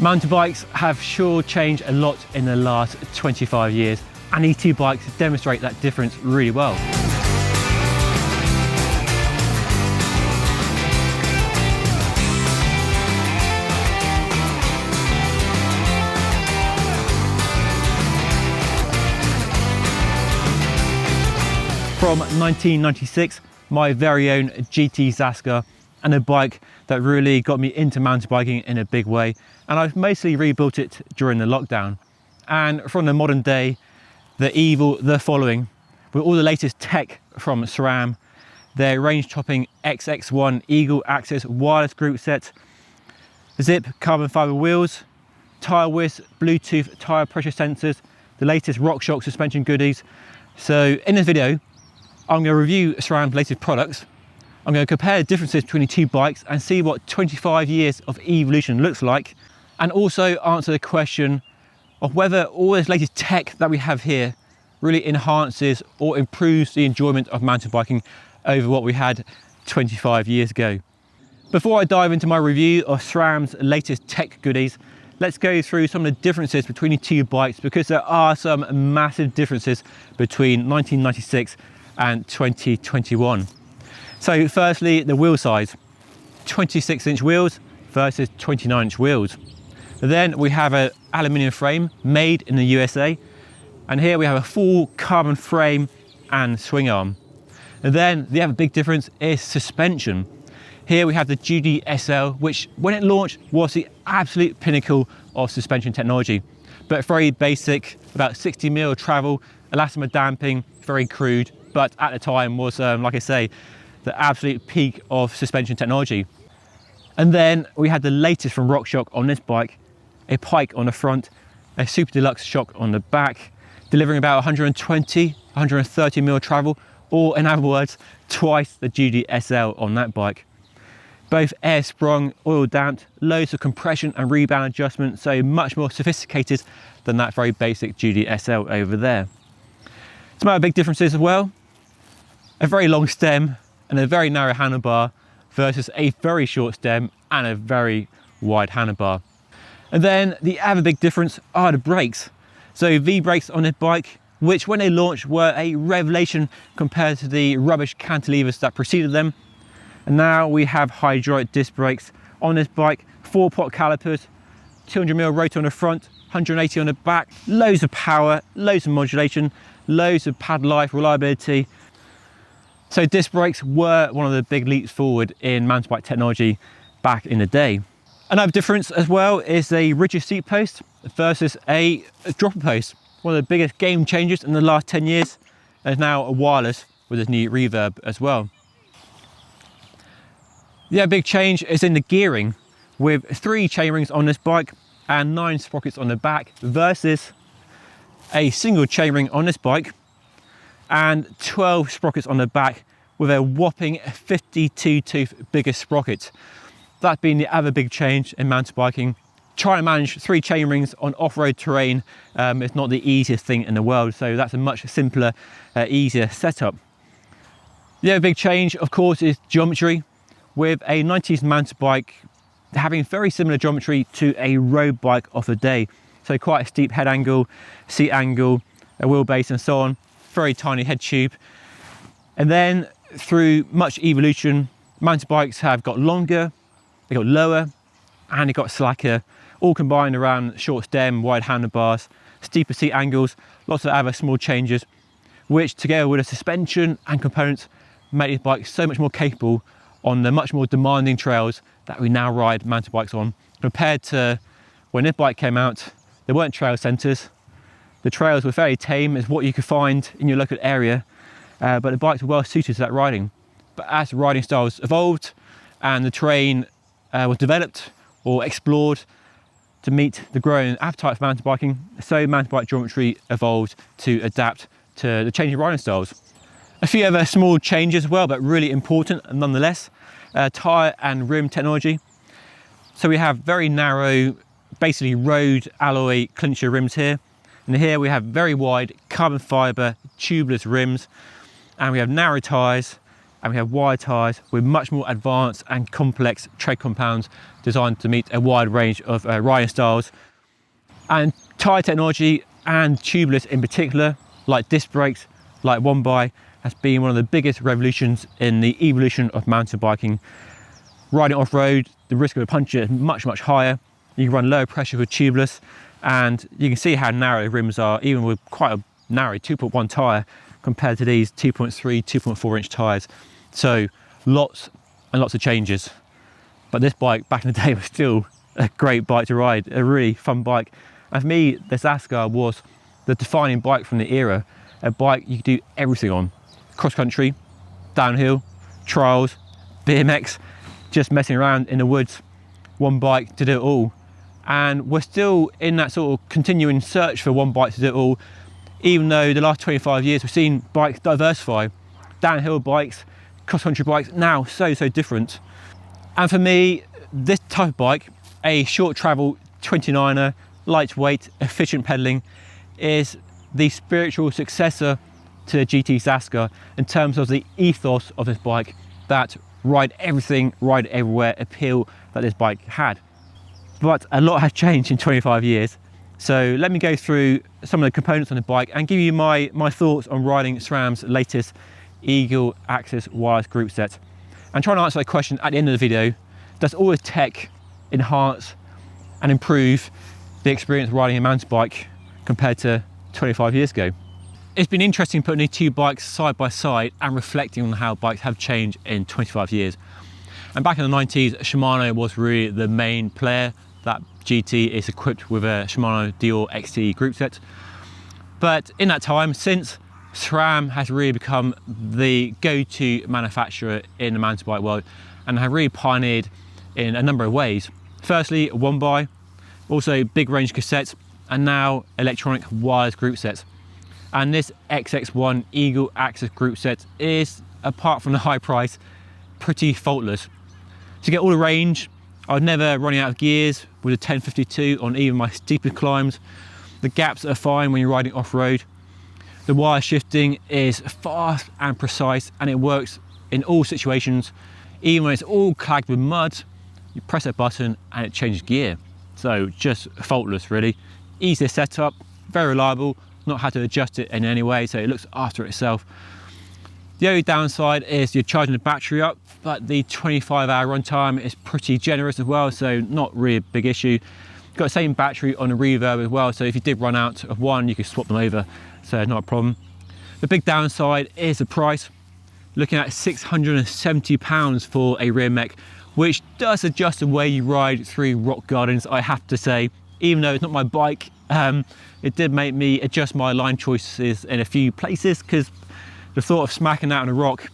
Mountain bikes have sure changed a lot in the last 25 years, and these two bikes demonstrate that difference really well. From 1996, my very own GT Zaskar, and a bike that really got me into mountain biking in a big way, and I've mostly rebuilt it during the lockdown. And from the modern day, the Eagle, the following, with all the latest tech from SRAM, their range-topping XX1 Eagle AXS wireless group set, Zipp carbon fiber wheels, TyreWiz Bluetooth tyre pressure sensors, the latest RockShox suspension goodies. So in this video, I'm going to review SRAM's latest products. I'm going to compare the differences between the two bikes and see what 25 years of evolution looks like, and also answer the question of whether all this latest tech that we have here really enhances or improves the enjoyment of mountain biking over what we had 25 years ago. Before I dive into my review of SRAM's latest tech goodies, let's go through some of the differences between the two bikes, because there are some massive differences between 1996 and 2021. So firstly, the wheel size, 26-inch wheels versus 29-inch wheels. Then we have an aluminium frame made in the USA, and here we have a full carbon frame and swing arm. And then the other big difference is suspension. Here we have the GT SL, which when it launched was the absolute pinnacle of suspension technology, but very basic, about 60 mil travel, elastomer damping, very crude, but at the time was, like I say, the absolute peak of suspension technology. And then we had the latest from RockShox on this bike, a pike on the front, a super deluxe shock on the back, delivering about 120, 130 mil travel, or in other words, twice the GT SL on that bike. Both air sprung, oil damped, loads of compression and rebound adjustment, so much more sophisticated than that very basic GT SL over there. Some other big differences as well: a very long stem and a very narrow handlebar versus a very short stem and a very wide handlebar. And then the other big difference are the brakes. So V brakes on this bike, which when they launched were a revelation compared to the rubbish cantilevers that preceded them. And now we have hydraulic disc brakes on this bike, 4-pot calipers, 200mm rotor on the front, 180 on the back, loads of power, loads of modulation, loads of pad life, reliability. So disc brakes were one of the big leaps forward in mountain bike technology back in the day. Another difference as well is a rigid seat post versus a dropper post. One of the biggest game changers in the last 10 years, and is now a wireless with this new Reverb as well. The other big change is in the gearing, with 3 chainrings on this bike and 9 sprockets on the back versus a single chainring on this bike and 12 sprockets on the back with a whopping 52-tooth bigger sprocket. That's been the other big change in mountain biking. Trying to manage 3 chainrings on off-road terrain is not the easiest thing in the world, so that's a much simpler, easier setup. The other big change, of course, is geometry, with a 90s mountain bike having very similar geometry to a road bike of the day. So quite a steep head angle, seat angle, a wheelbase and so on, very tiny head tube. And then through much evolution, mountain bikes have got longer, they got lower, and they got slacker, all combined around short stem, wide handlebars, steeper seat angles, lots of other small changes, which together with the suspension and components make this bike so much more capable on the much more demanding trails that we now ride mountain bikes on. Compared to when this bike came out, there weren't trail centres. The trails were very tame as what you could find in your local area, but the bikes were well suited to that riding. But as the riding styles evolved and the terrain was developed or explored to meet the growing appetite for mountain biking, so mountain bike geometry evolved to adapt to the changing riding styles. A few other small changes as well, but really important nonetheless. Tyre and rim technology. So we have very narrow, basically road alloy clincher rims here. And here we have very wide carbon fibre tubeless rims. And we have narrow tyres, and we have wide tyres with much more advanced and complex tread compounds designed to meet a wide range of riding styles. And tyre technology and tubeless in particular, like disc brakes, like one by, has been one of the biggest revolutions in the evolution of mountain biking. Riding off-road, the risk of a puncture is much, much higher. You can run lower pressure with tubeless, and you can see how narrow the rims are, even with quite a narrow 2.1 tyre compared to these 2.3, 2.4 inch tyres. So lots and lots of changes. But this bike back in the day was still a great bike to ride, a really fun bike. And for me, the Zaskar was the defining bike from the era, a bike you could do everything on. Cross country, downhill, trials, BMX, just messing around in the woods, one bike to do it all. And we're still in that sort of continuing search for one bike to do it all, even though the last 25 years we've seen bikes diversify. Downhill bikes, cross country bikes, now so different. And for me, this type of bike, a short travel 29er, lightweight, efficient pedaling, is the spiritual successor to the GT Zaskar in terms of the ethos of this bike, that ride everything, ride everywhere appeal that this bike had. But a lot has changed in 25 years. So let me go through some of the components on the bike and give you my thoughts on riding SRAM's latest Eagle AXS wireless group set. And trying to answer that question at the end of the video: does all the tech enhance and improve the experience riding a mountain bike compared to 25 years ago? It's been interesting putting these two bikes side by side and reflecting on how bikes have changed in 25 years. And back in the 90s, Shimano was really the main player. That GT is equipped with a Shimano Dior XT group set. But in that time, since, SRAM has really become the go-to manufacturer in the mountain bike world and have really pioneered in a number of ways. Firstly, one by, also big range cassettes, and now electronic wireless group sets. And this XX1 Eagle AXS group set is, apart from the high price, pretty faultless. To get all the range, I was never running out of gears with a 1052 on even my steepest climbs. The gaps are fine when you're riding off-road. The wire shifting is fast and precise, and it works in all situations. Even when it's all clagged with mud, you press a button and it changes gear. So just faultless really. Easy to set up, very reliable, not had to adjust it in any way, so it looks after itself. The only downside is you're charging the battery up, but the 25-hour runtime is pretty generous as well, so not really a big issue. Got the same battery on the Reverb as well, so if you did run out of one, you could swap them over, so not a problem. The big downside is the price. Looking at £670 for a rear mech, which does adjust the way you ride through rock gardens, I have to say. Even though it's not my bike, it did make me adjust my line choices in a few places, because the thought of smacking that on a rock,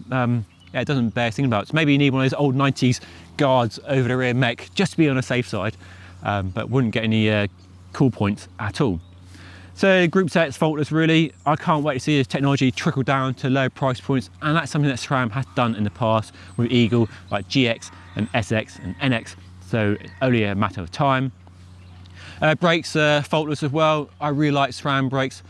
it doesn't bear thinking about. So maybe you need one of those old 90s guards over the rear mech just to be on the safe side, but wouldn't get any cool points at all. So group set's faultless really. I can't wait to see this technology trickle down to low price points, and that's something that SRAM has done in the past with Eagle, like GX and SX and NX, so it's only a matter of time. Brakes are faultless as well. I really like SRAM brakes.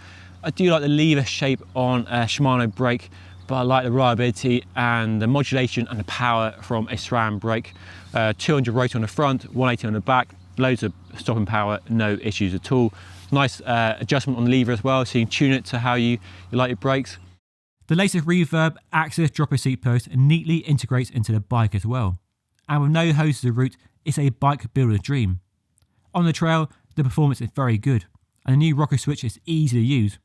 I do like the lever shape on a Shimano brake, but I like the reliability and the modulation and the power from a SRAM brake. 200 rotor on the front, 180 on the back, loads of stopping power, no issues at all. Nice adjustment on the lever as well, so you can tune it to how you like your brakes. The latest Reverb AXS dropper seat post neatly integrates into the bike as well. And with no hoses of route, it's a bike builder's dream. On the trail, the performance is very good, and the new rocker switch is easy to use.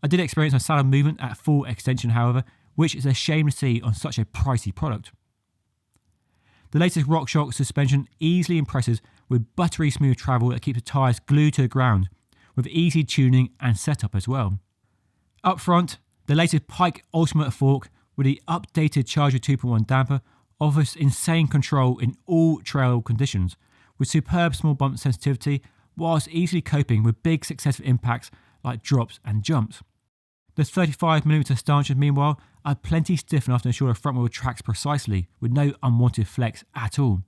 I did experience my saddle movement at full extension, however, which is a shame to see on such a pricey product. The latest RockShox suspension easily impresses with buttery smooth travel that keeps the tyres glued to the ground, with easy tuning and setup as well. Up front, the latest Pike Ultimate fork with the updated Charger 2.1 damper offers insane control in all trail conditions, with superb small bump sensitivity whilst easily coping with big successive impacts like drops and jumps. The 35mm stanchions, meanwhile, are plenty stiff enough to ensure the front wheel tracks precisely, with no unwanted flex at all.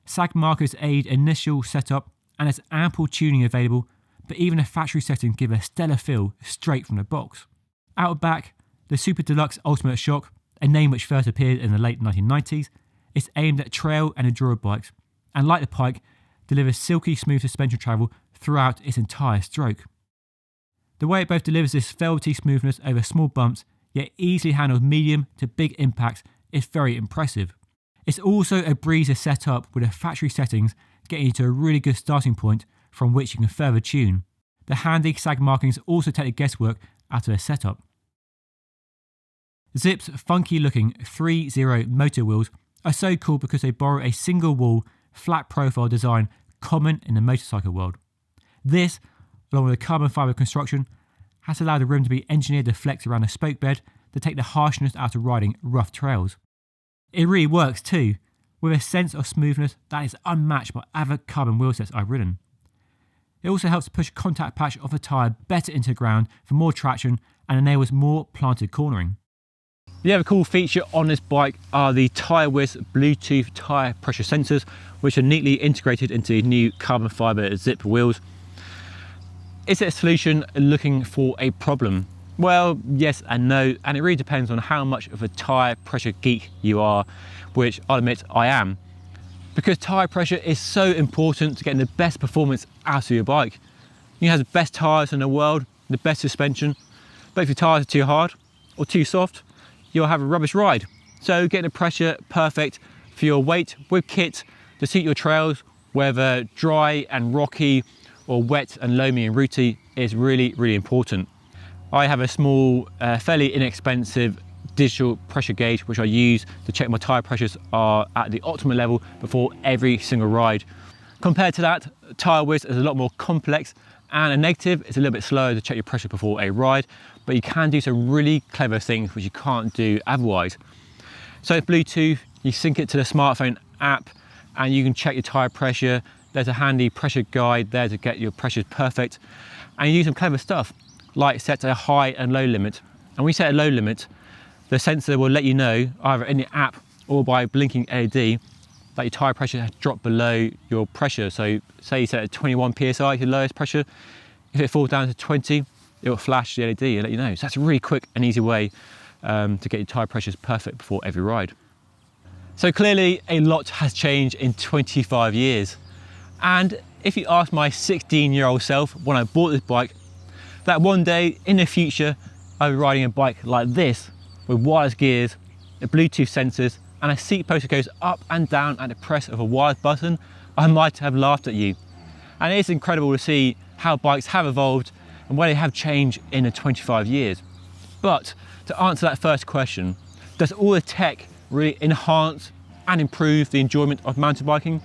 Sag markers aid initial setup, and there's ample tuning available, but even the factory settings give a stellar feel straight from the box. Out back, the Super Deluxe Ultimate Shock, a name which first appeared in the late 1990s. It's aimed at trail and enduro bikes, and like the Pike, delivers silky smooth suspension travel throughout its entire stroke. The way it both delivers this velvety smoothness over small bumps, yet easily handles medium to big impacts, is very impressive. It's also a breeze to set up with the factory settings, getting you to a really good starting point from which you can further tune. The handy sag markings also take the guesswork out of their setup. Zipp's funky looking 3.0 Moto wheels are so cool because they borrow a single wall, flat profile design common in the motorcycle world. This, along with the carbon fibre construction, has allowed the rim to be engineered to flex around the spoke bed to take the harshness out of riding rough trails. It really works too, with a sense of smoothness that is unmatched by other carbon wheel sets I've ridden. It also helps to push contact patch of the tyre better into the ground for more traction and enables more planted cornering. The other cool feature on this bike are the TyreWiz Bluetooth tyre pressure sensors, which are neatly integrated into the new carbon fibre Zipp wheels. Is it a solution looking for a problem? Well, yes and no, and it really depends on how much of a tyre pressure geek you are, which I'll admit I am. Because tyre pressure is so important to getting the best performance out of your bike. You have the best tyres in the world, the best suspension, but if your tyres are too hard or too soft, you'll have a rubbish ride. So getting the pressure perfect for your weight with kit to suit your trails, whether dry and rocky or wet and loamy and rooty, is really, really important. I have a small, fairly inexpensive digital pressure gauge which I use to check my tyre pressures are at the optimal level before every single ride. Compared to that, TyreWiz is a lot more complex, and a negative is a little bit slower to check your pressure before a ride, but you can do some really clever things which you can't do otherwise. So with Bluetooth, you sync it to the smartphone app and you can check your tyre pressure. There's a handy pressure guide there to get your pressures perfect, and you use some clever stuff like set a high and low limit. And when you set a low limit, the sensor will let you know either in the app or by blinking LED that your tyre pressure has dropped below your pressure. So say you set at 21 psi, your lowest pressure. If it falls down to 20, it will flash the LED and let you know. So that's a really quick and easy way to get your tyre pressures perfect before every ride. So clearly a lot has changed in 25 years. And if you ask my 16-year-old self when I bought this bike, that one day in the future I'll be riding a bike like this with wireless gears, Bluetooth sensors, and a seat post that goes up and down at the press of a wireless button, I might have laughed at you. And it is incredible to see how bikes have evolved and where they have changed in the 25 years. But to answer that first question, does all the tech really enhance and improve the enjoyment of mountain biking?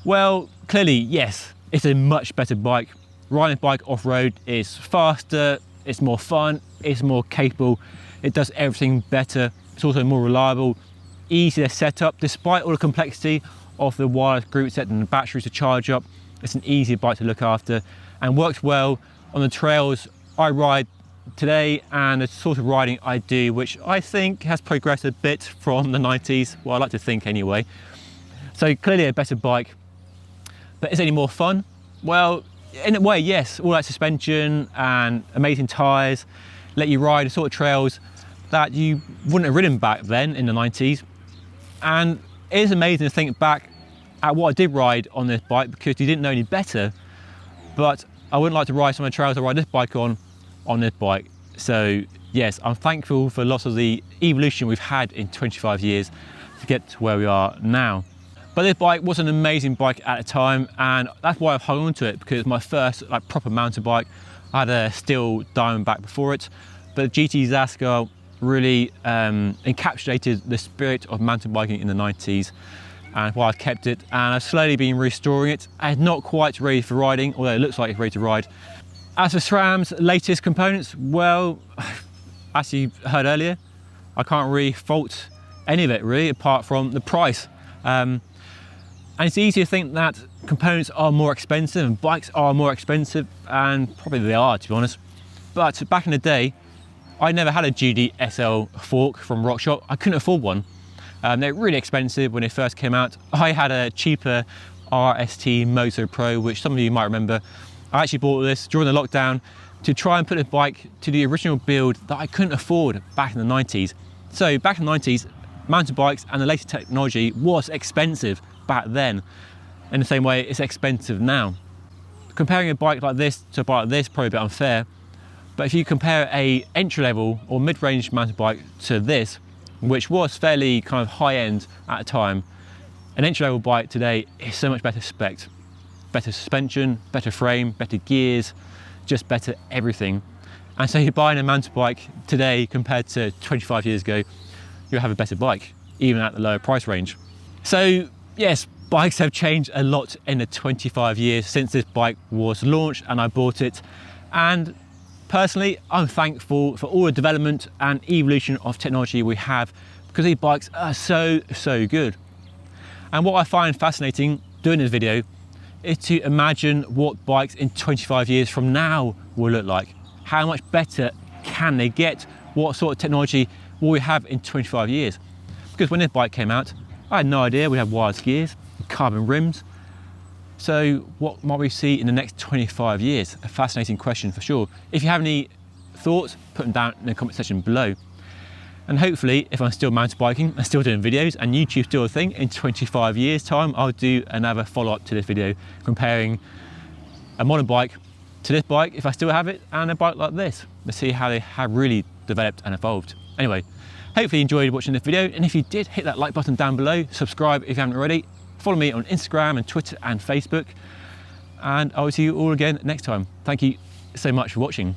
Well, clearly yes, it's a much better bike. Riding a bike off-road is faster, it's more fun, it's more capable, it does everything better, it's also more reliable, easier to set up. Despite all the complexity of the wireless group set and the batteries to charge up, it's an easy bike to look after and works well on the trails I ride today and the sort of riding I do, which I think has progressed a bit from the 90s, well I like to think anyway. So clearly a better bike, but is it any more fun? Well, in a way, yes. All that suspension and amazing tyres let you ride the sort of trails that you wouldn't have ridden back then in the 90s. And it is amazing to think back at what I did ride on this bike because you didn't know any better. But I wouldn't like to ride some of the trails I ride this bike on this bike. So yes, I'm thankful for lots of the evolution we've had in 25 years to get to where we are now. But this bike was an amazing bike at the time, and that's why I've hung on to it, because it's my first proper mountain bike. I had a steel Diamondback before it, but the GT Zaskar really encapsulated the spirit of mountain biking in the 90s, and why I've kept it, and I've slowly been restoring it. It's not quite ready for riding, although it looks like it's ready to ride. As for SRAM's latest components, well, as you heard earlier, I can't really fault any of it really, apart from the price. And it's easy to think that components are more expensive and bikes are more expensive, and probably they are, to be honest. But back in the day, I never had a GD SL fork from RockShox. I couldn't afford one. They're really expensive when they first came out. I had a cheaper RST Moto Pro, which some of you might remember. I actually bought this during the lockdown to try and put a bike to the original build that I couldn't afford back in the 90s. So back in the 90s, mountain bikes and the latest technology was expensive back then. In the same way, it's expensive now. Comparing a bike like this to a bike like this, probably a bit unfair, but if you compare a entry-level or mid-range mountain bike to this, which was fairly kind of high-end at the time, an entry-level bike today is so much better spec. Better suspension, better frame, better gears, just better everything. And so you're buying a mountain bike today compared to 25 years ago, you'll have a better bike, even at the lower price range. So yes, bikes have changed a lot in the 25 years since this bike was launched and I bought it. And personally, I'm thankful for all the development and evolution of technology we have, because these bikes are so good. And what I find fascinating doing this video is to imagine what bikes in 25 years from now will look like. How much better can they get? What sort of technology will we have in 25 years? Because when this bike came out, I had no idea we had wireless gears, carbon rims. So what might we see in the next 25 years? A fascinating question for sure. If you have any thoughts, put them down in the comment section below. And hopefully, if I'm still mountain biking and still doing videos and YouTube's still a thing, in 25 years time, I'll do another follow-up to this video comparing a modern bike to this bike, if I still have it, and a bike like this. Let's see how they have really developed and evolved. Anyway, hopefully you enjoyed watching this video, and if you did, hit that like button down below, subscribe if you haven't already, follow me on Instagram and Twitter and Facebook, and I will see you all again next time. Thank you so much for watching.